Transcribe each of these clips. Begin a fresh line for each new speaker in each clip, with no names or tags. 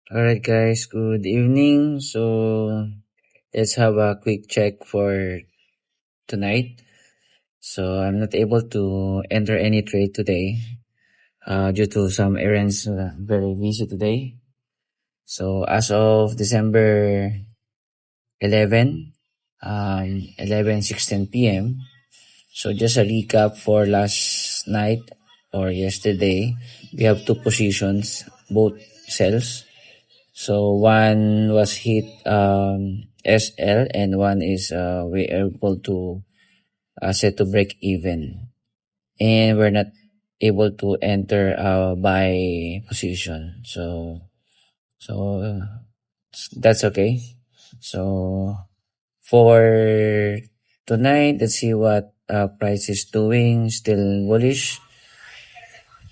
Alright guys, good evening. So let's have a quick check for tonight. So I'm not able to enter any trade today due to some errands, very busy today. So as of December 11, 11:16 p.m. So just a recap for last night or yesterday, we have two positions, both sells. So one was hit SL and one is we able to set to break even, and we're not able to enter buy position. So that's okay. So for tonight, let's see what price is doing. Still bullish,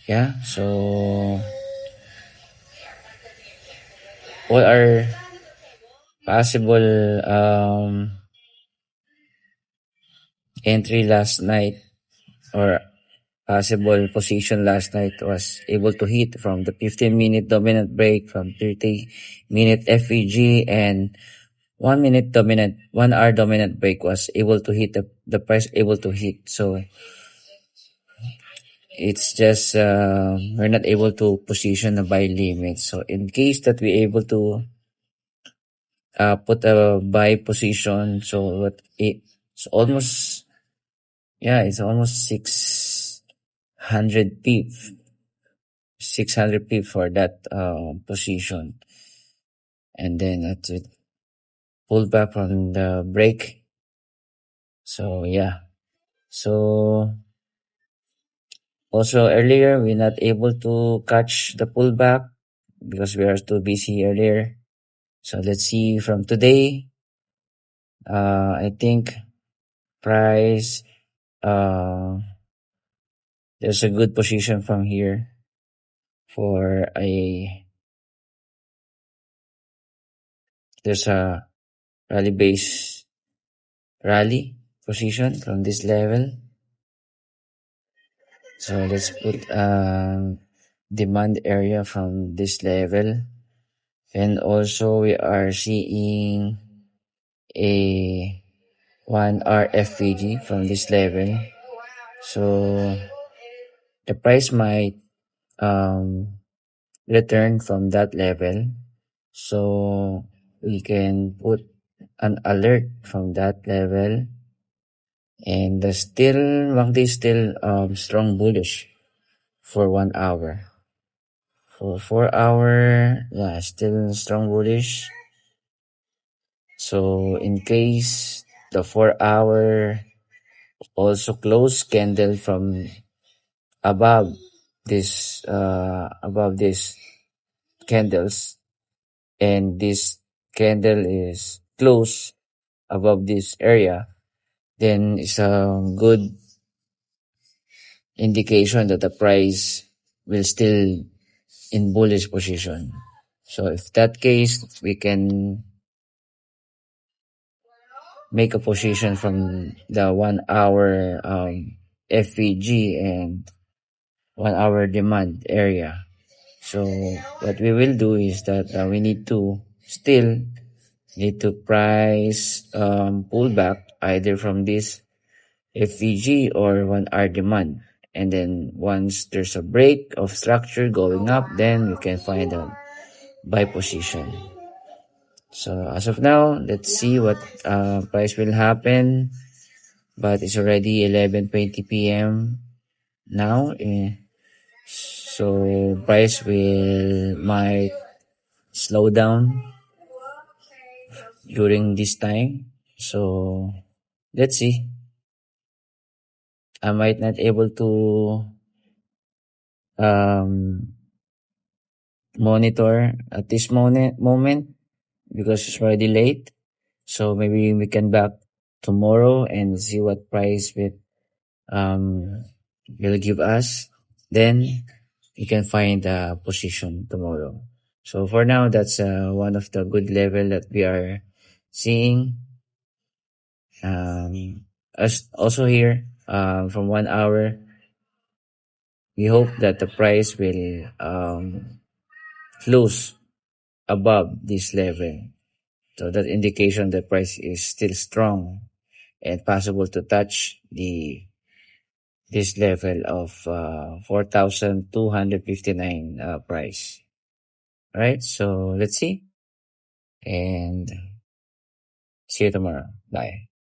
yeah. So what are possible entry last night or possible position last night was able to hit from the 15-minute dominant break, from 30-minute FEG, and 1 minute dominant, 1 hour dominant break was able to hit the price able to hit. So it's just we're not able to position a buy limit. So in case that we able to put a buy position, so what it's almost, yeah, it's almost 600 pips 600 pips for that position, and then that's it, pull back from the break. So yeah, so also earlier we're not able to catch the pullback because we are too busy earlier. So let's see from today. I think price, there's a good position from here for there's a rally base rally position from this level. So let's put demand area from this level, and also we are seeing a 1 hour FVG from this level. So the price might return from that level, so we can put an alert from that level. And still Wangdi is still strong bullish for 1 hour. For 4 hour, yeah, still strong bullish. So in case the 4 hour also close candle from above this candles, and this candle is close above this area, then it's a good indication that the price will still in bullish position. So if that case, we can make a position from the 1 hour FVG and 1 hour demand area. So what we will do is that we need to price pull back either from this FVG or 1 hour demand. And then once there's a break of structure going up, then we can find a buy position. So as of now, let's see what price will happen. But it's already 11:20 p.m. now. So price might slow down during this time. So let's see. I might not able to monitor at this moment because it's already late. So maybe we can back tomorrow and see what price will give us. Then we can find a position tomorrow. So for now, that's one of the good level that we are seeing. As also here, from 1 hour, we hope that the price will close above this level. So that indication the price is still strong and possible to touch this level of 4,259 price. Right? So let's see and see you tomorrow. Bye.